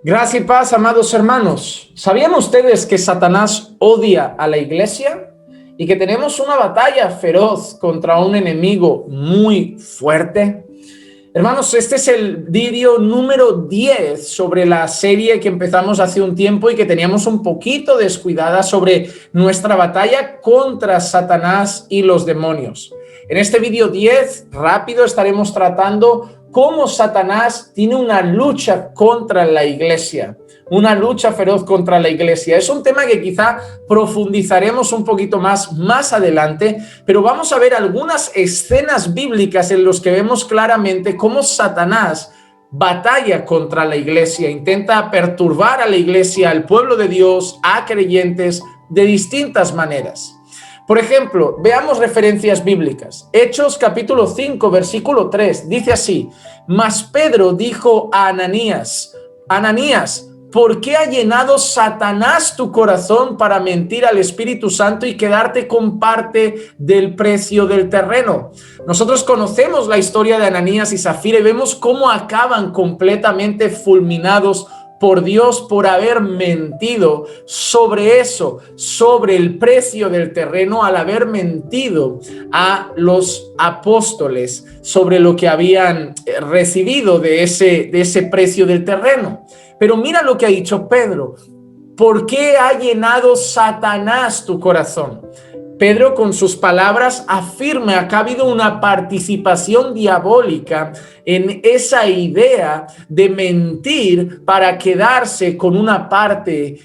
Gracia y paz, amados hermanos. ¿Sabían ustedes que Satanás odia a la iglesia? Y que tenemos una batalla feroz contra un enemigo muy fuerte. Hermanos, este es el vídeo número 10 sobre la serie que empezamos hace un tiempo y que teníamos un poquito descuidada sobre nuestra batalla contra Satanás y los demonios. En este vídeo 10, rápido, estaremos tratando cómo Satanás tiene una lucha contra la iglesia, una lucha feroz contra la iglesia. Es un tema que quizá profundizaremos un poquito más adelante, pero vamos a ver algunas escenas bíblicas en las que vemos claramente cómo Satanás batalla contra la iglesia, intenta perturbar a la iglesia, al pueblo de Dios, a creyentes de distintas maneras. Por ejemplo, veamos referencias bíblicas. Hechos capítulo 5, versículo 3, dice así: Mas Pedro dijo a Ananías, Ananías, ¿por qué ha llenado Satanás tu corazón para mentir al Espíritu Santo y quedarte con parte del precio del terreno? Nosotros conocemos la historia de Ananías y Zafira y vemos cómo acaban completamente fulminados por Dios por haber mentido sobre eso, sobre el precio del terreno, al haber mentido a los apóstoles sobre lo que habían recibido de ese precio del terreno. Pero mira lo que ha dicho Pedro: ¿por qué ha llenado Satanás tu corazón? Pedro, con sus palabras, afirma que ha habido una participación diabólica en esa idea de mentir para quedarse con una parte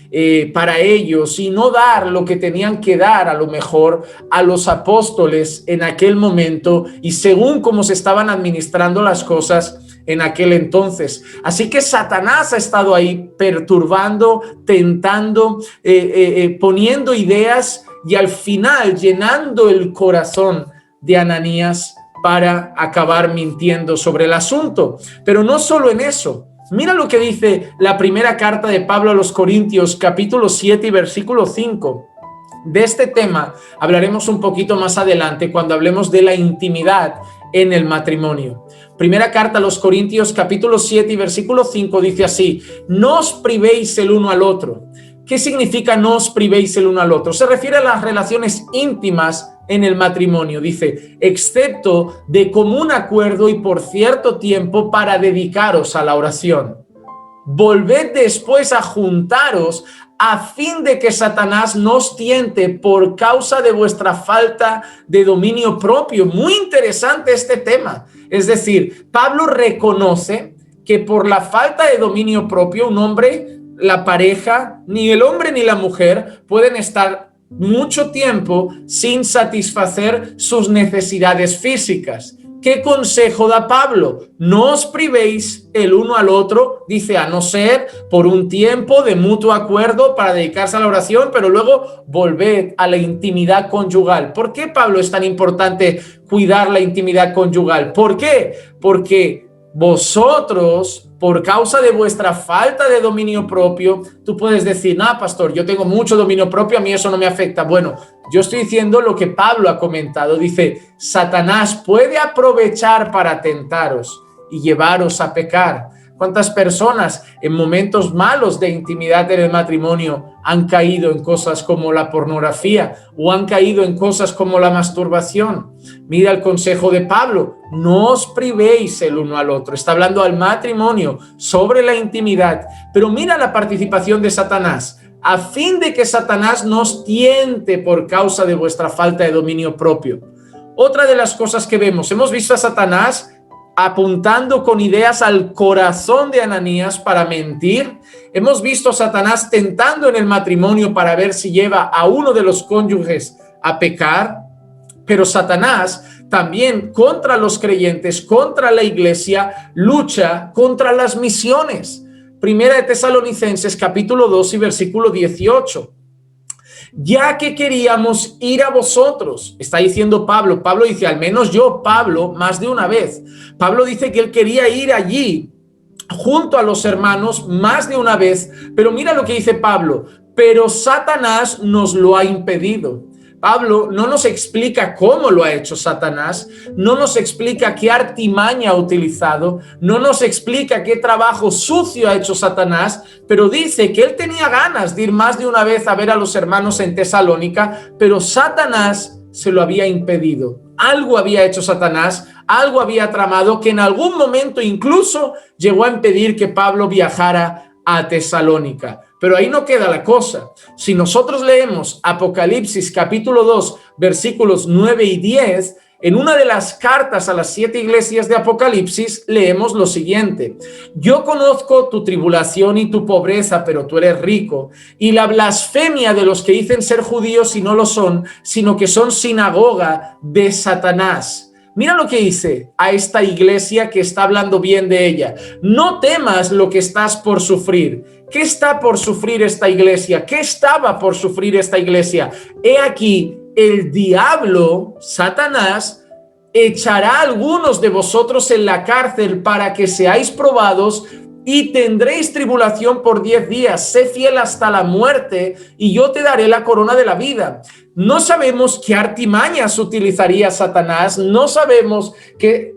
para ellos y no dar lo que tenían que dar a lo mejor a los apóstoles en aquel momento y según cómo se estaban administrando las cosas en aquel entonces. Así que Satanás ha estado ahí perturbando, tentando, poniendo ideas y al final llenando el corazón de Ananías para acabar mintiendo sobre el asunto. Pero no solo en eso. Mira lo que dice la primera carta de Pablo a los Corintios, capítulo 7 y versículo 5. De este tema hablaremos un poquito más adelante cuando hablemos de la intimidad en el matrimonio. Primera carta a los Corintios, capítulo 7 y versículo 5 dice así: no os privéis el uno al otro. ¿Qué significa no os privéis el uno al otro? Se refiere a las relaciones íntimas en el matrimonio. Dice, excepto de común acuerdo y por cierto tiempo para dedicaros a la oración. Volved después a juntaros a fin de que Satanás no os tiente por causa de vuestra falta de dominio propio. Muy interesante este tema. Es decir, Pablo reconoce que por la falta de dominio propio, un hombre, la pareja, ni el hombre ni la mujer pueden estar mucho tiempo sin satisfacer sus necesidades físicas. ¿Qué consejo da Pablo? No os privéis el uno al otro, dice, a no ser por un tiempo de mutuo acuerdo para dedicarse a la oración, pero luego volved a la intimidad conyugal. ¿Por qué, Pablo, es tan importante cuidar la intimidad conyugal? ¿Por qué? Porque vosotros, por causa de vuestra falta de dominio propio, tú puedes decir, no, pastor, yo tengo mucho dominio propio, a mí eso no me afecta. Bueno, yo estoy diciendo lo que Pablo ha comentado. Dice, Satanás puede aprovechar para tentaros y llevaros a pecar. ¿Cuántas personas en momentos malos de intimidad en el matrimonio han caído en cosas como la pornografía o han caído en cosas como la masturbación? Mira el consejo de Pablo, no os privéis el uno al otro. Está hablando al matrimonio sobre la intimidad, pero mira la participación de Satanás, a fin de que Satanás no os tiente por causa de vuestra falta de dominio propio. Otra de las cosas que vemos, hemos visto a Satanás apuntando con ideas al corazón de Ananías para mentir. Hemos visto a Satanás tentando en el matrimonio para ver si lleva a uno de los cónyuges a pecar. Pero Satanás también contra los creyentes, contra la iglesia, lucha contra las misiones. Primera de Tesalonicenses, capítulo 2 y versículo 18. Ya que queríamos ir a vosotros, está diciendo Pablo. Pablo dice, al menos yo, Pablo, más de una vez. Pablo dice que él quería ir allí junto a los hermanos más de una vez, pero mira lo que dice Pablo, pero Satanás nos lo ha impedido, Pablo no nos explica cómo lo ha hecho Satanás, no nos explica qué artimaña ha utilizado, no nos explica qué trabajo sucio ha hecho Satanás, pero dice que él tenía ganas de ir más de una vez a ver a los hermanos en Tesalónica, pero Satanás se lo había impedido. Algo había hecho Satanás, algo había tramado que en algún momento incluso llegó a impedir que Pablo viajara a Tesalónica. Pero ahí no queda la cosa. Si nosotros leemos Apocalipsis capítulo 2, versículos 9 y 10, en una de las cartas a las 7 iglesias de Apocalipsis leemos lo siguiente: yo conozco tu tribulación y tu pobreza, pero tú eres rico, y la blasfemia de los que dicen ser judíos y no lo son, sino que son sinagoga de Satanás. Mira lo que dice a esta iglesia que está hablando bien de ella: no temas lo que estás por sufrir. ¿Qué está por sufrir esta iglesia? ¿Qué estaba por sufrir esta iglesia? He aquí, el diablo, Satanás, echará a algunos de vosotros en la cárcel para que seáis probados y tendréis tribulación por 10 días. Sé fiel hasta la muerte y yo te daré la corona de la vida. No sabemos qué artimañas utilizaría Satanás, no sabemos qué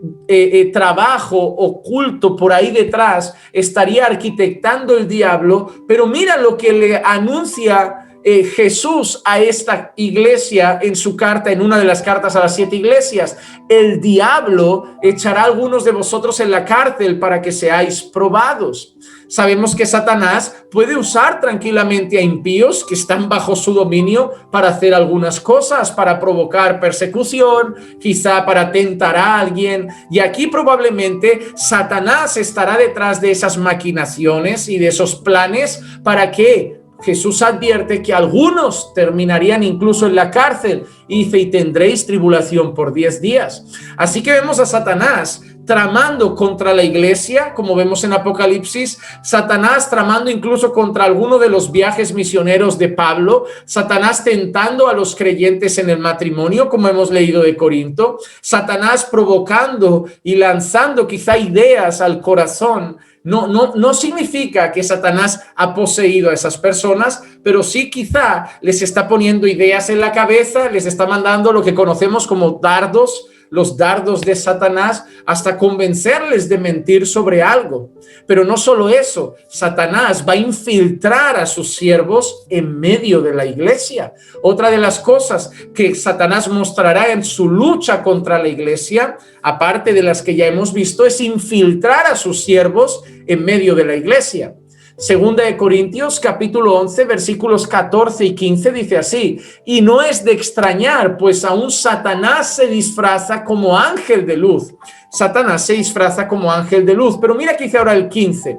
trabajo oculto por ahí detrás estaría arquitectando el diablo, pero mira lo que le anuncia Jesús a esta iglesia en su carta, en una de las cartas a las 7 iglesias: el diablo echará a algunos de vosotros en la cárcel para que seáis probados. Sabemos que Satanás puede usar tranquilamente a impíos que están bajo su dominio para hacer algunas cosas, para provocar persecución, quizá para tentar a alguien. Y aquí probablemente Satanás estará detrás de esas maquinaciones y de esos planes para que Jesús advierte que algunos terminarían incluso en la cárcel y dice: y tendréis tribulación por 10 días. Así que vemos a Satanás tramando contra la iglesia, como vemos en Apocalipsis, Satanás tramando incluso contra alguno de los viajes misioneros de Pablo, Satanás tentando a los creyentes en el matrimonio, como hemos leído de Corinto, Satanás provocando y lanzando quizá ideas al corazón. No significa que Satanás ha poseído a esas personas, pero sí quizá les está poniendo ideas en la cabeza, les está mandando lo que conocemos como dardos, los dardos de Satanás, hasta convencerles de mentir sobre algo. Pero no solo eso, Satanás va a infiltrar a sus siervos en medio de la iglesia. Otra de las cosas que Satanás mostrará en su lucha contra la iglesia, aparte de las que ya hemos visto, es infiltrar a sus siervos en medio de la iglesia. Segunda de Corintios capítulo 11 versículos 14 y 15 dice así: y no es de extrañar, pues aún Satanás se disfraza como ángel de luz. Satanás se disfraza como ángel de luz. Pero mira que dice ahora el 15: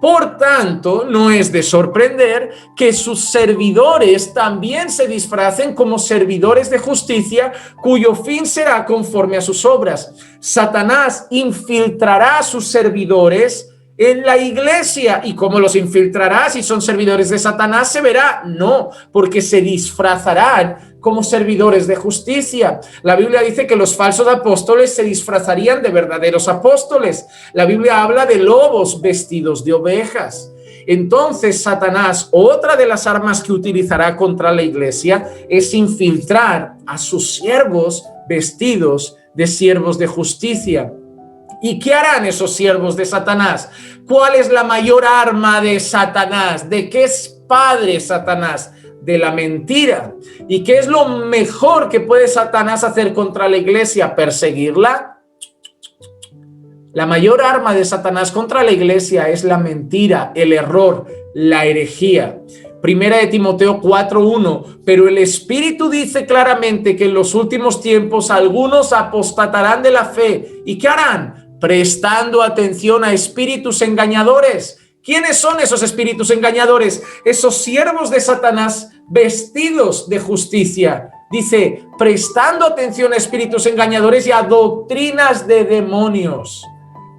por tanto, no es de sorprender que sus servidores también se disfracen como servidores de justicia, cuyo fin será conforme a sus obras. Satanás infiltrará a sus servidores en la iglesia. ¿Y cómo los infiltrará? Si son servidores de Satanás, se verá. No, porque se disfrazarán como servidores de justicia. La Biblia dice que los falsos apóstoles se disfrazarían de verdaderos apóstoles. La Biblia habla de lobos vestidos de ovejas. Entonces Satanás, otra de las armas que utilizará contra la iglesia, es infiltrar a sus siervos vestidos de siervos de justicia. ¿Y qué harán esos siervos de Satanás? ¿Cuál es la mayor arma de Satanás? ¿De qué es padre Satanás? De la mentira. ¿Y qué es lo mejor que puede Satanás hacer contra la iglesia? ¿Perseguirla? La mayor arma de Satanás contra la iglesia es la mentira, el error, la herejía. Primera de Timoteo 4:1, pero el Espíritu dice claramente que en los últimos tiempos algunos apostatarán de la fe. ¿Y qué harán? Prestando atención a espíritus engañadores. ¿Quiénes son esos espíritus engañadores? Esos siervos de Satanás vestidos de justicia. Dice, prestando atención a espíritus engañadores y a doctrinas de demonios.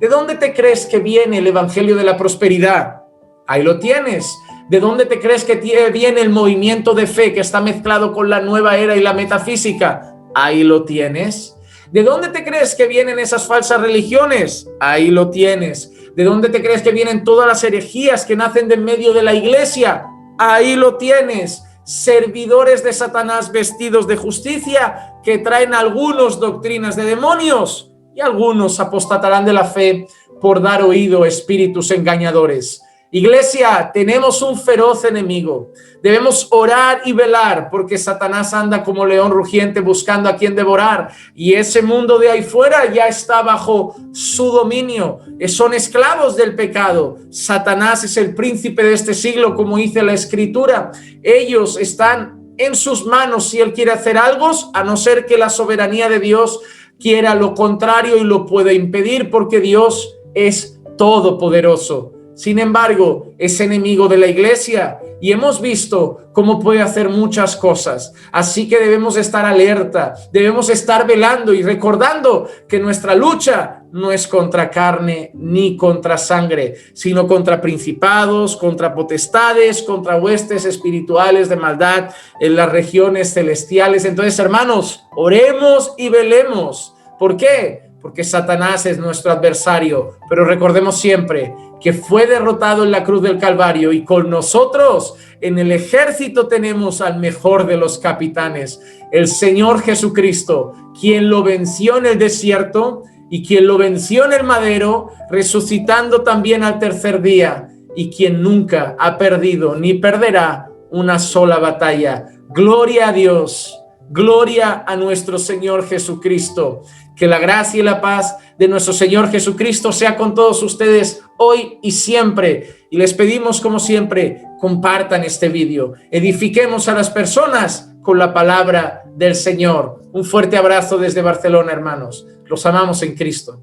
¿De dónde te crees que viene el evangelio de la prosperidad? Ahí lo tienes. ¿De dónde te crees que viene el movimiento de fe que está mezclado con la nueva era y la metafísica? Ahí lo tienes. ¿De dónde te crees que vienen esas falsas religiones? Ahí lo tienes. ¿De dónde te crees que vienen todas las herejías que nacen de en medio de la iglesia? Ahí lo tienes. servidores de Satanás vestidos de justicia, que traen algunos doctrinas de demonios, y algunos apostatarán de la fe por dar oído a espíritus engañadores. Iglesia, tenemos un feroz enemigo. Debemos orar y velar, porque Satanás anda como león rugiente buscando a quien devorar, y ese mundo de ahí fuera ya está bajo su dominio. Son esclavos del pecado. Satanás es el príncipe de este siglo, como dice la Escritura. Ellos están en sus manos si él quiere hacer algo, a no ser que la soberanía de Dios quiera lo contrario y lo pueda impedir, porque Dios es todopoderoso. Sin embargo, es enemigo de la iglesia y hemos visto cómo puede hacer muchas cosas. Así que debemos estar alerta, debemos estar velando y recordando que nuestra lucha no es contra carne ni contra sangre, sino contra principados, contra potestades, contra huestes espirituales de maldad en las regiones celestiales. Entonces, hermanos, oremos y velemos. ¿Por qué? Porque Satanás es nuestro adversario, pero recordemos siempre que fue derrotado en la cruz del Calvario, y con nosotros en el ejército tenemos al mejor de los capitanes, el Señor Jesucristo, quien lo venció en el desierto y quien lo venció en el madero, resucitando también al tercer día, y quien nunca ha perdido ni perderá una sola batalla. Gloria a Dios, gloria a nuestro Señor Jesucristo. Que la gracia y la paz de nuestro Señor Jesucristo sea con todos ustedes hoy y siempre. Y les pedimos, como siempre, compartan este video. Edifiquemos a las personas con la palabra del Señor. Un fuerte abrazo desde Barcelona, hermanos. Los amamos en Cristo.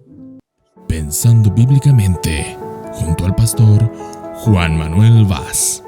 Pensando bíblicamente, junto al pastor Juan Manuel Vaz.